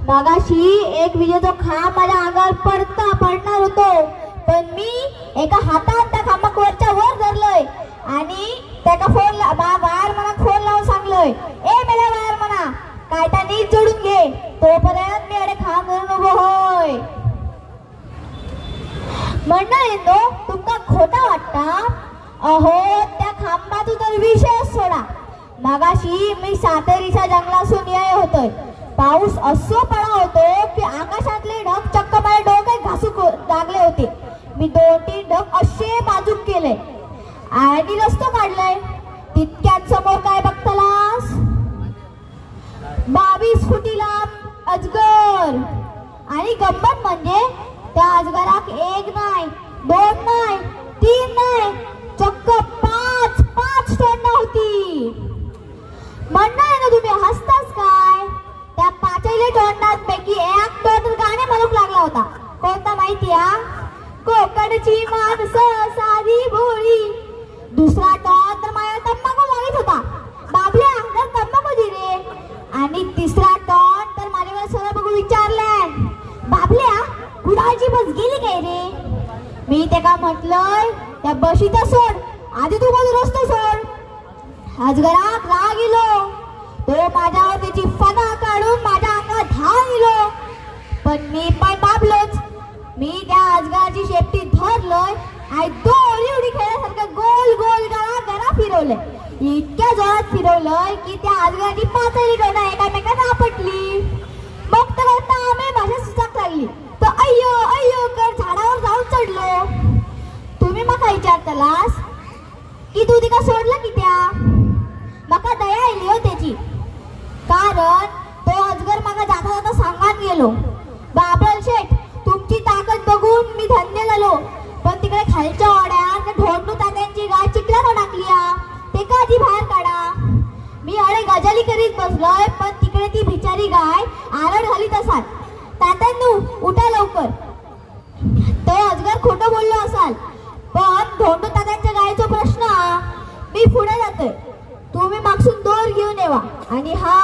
मगाशी एक विजेचा खांब माझ्या अंगावर पडणार होतो, पण मी एका हातात त्या खांबाक वरच्या वर धरलोय आणि त्याका वायर म्हणा फोन लावून सांगलोय, ए मेला वायर म्हणा काय त्या नीट जोडून घे, तोपर्यंत मी अरे खांब धरून उभो होय. मंडळींनो, तुमका खोटा वाटता? अहो त्या खांबाचा तर विषय सोडा. मगाशी मी सातेरीच्या जंगलातून येत होतोय. पाऊस असो पडा होतो की आकाशातले ढग चक्क माझ्या डोक्यात घासूक लागले होते. मी 2-3 ढग असे बाजूक केले आणि रस्तो काढलाय. तितक्यात समोर काय बघतलास? 22 फुटी लांब अजगर. आणि गंमत म्हणजे त्या अजगराक 1 नाही 2 नाही 3 नाही चक्क 5 तोंड होती. म्हणणार ना तुम्ही हसताच काय? त्या 5 तोंडांपैकी एक तोंड गाणे म्हणूक लागला होता. कोणता माहिती आहे? कोकडची माणसं साधी भोळी. दुसरा टॉन तर माझ्या तंबाखू मागित होता. बाबल्या अंगात तंबाखू दे रे. आणि तिसरा टॉन तर माझ्यावर सरळ बघून विचारलाय, बाबल्या कुडाची बस गेली काय रे? मी त्याला म्हटलंय, त्या बशीत सोड, आधी तू माझा रस्तो सोड. अजगराक राग इलो. तो माझ्यावर त्याची फणा काढून माझ्या अंगात धाव इलो. पण मी पण बाबलोच. मी त्या अजगराची शेपटी धरलोय आणि दोरी उडी खेळल्यासारखं गोल गोल गळा फिरवलंय. इतक्या जोरात फिरवलंय की त्या अजगराची 5 तोंड एकामेकांना आपटली. बघता बघता आम्ही भाषा सुचाक लागली तर अय्यो अय्यो कर झाडावर जाऊन चढलो. तुम्ही मका विचारतलास की तू तिका सोडला की त्या? मका दया आली हो त्याची, कारण तो अजगर मका जाता जाता सांगात गेलो, बाबल शेठ तुमची ताकद बघून मी धन्य झालो, पण तिकडे खालच्या ओढ्यात ढोंडू तात्यांची गाय चिखलात टाकली ते का आधी बाहेर काढा. मी अरे गजाली करीत बसलोय, पण तिकडे ती बिचारी गाय आरड घालीत असाल, तात्यांनू उठा लवकर. तो अजगर खोटं बोललो असाल, पण ढोंडू तात्यांच्या गायचा प्रश्न. मी पुढे जातोय, तुम्ही मागसून दोर घेऊन येवा. आणि हा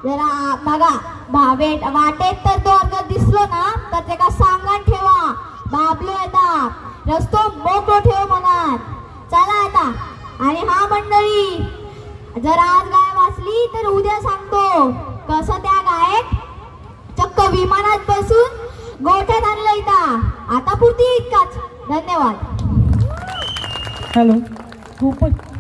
जरा बघा वाटेत तर तो अजगर दिसलो ना तर त्याला सांगण ठेवा, बाबलो येतात, रस्तो मोकळो ठेव मनात. चला आता. आणि हा मंडळी, जर आज गाय वाचली तर उद्या सांगतो कसं त्या गायक चक्क विमानात बसून गोठ्यात आणलं इथं. आता पुरती इतकाच. धन्यवाद. हॅलो, खूपच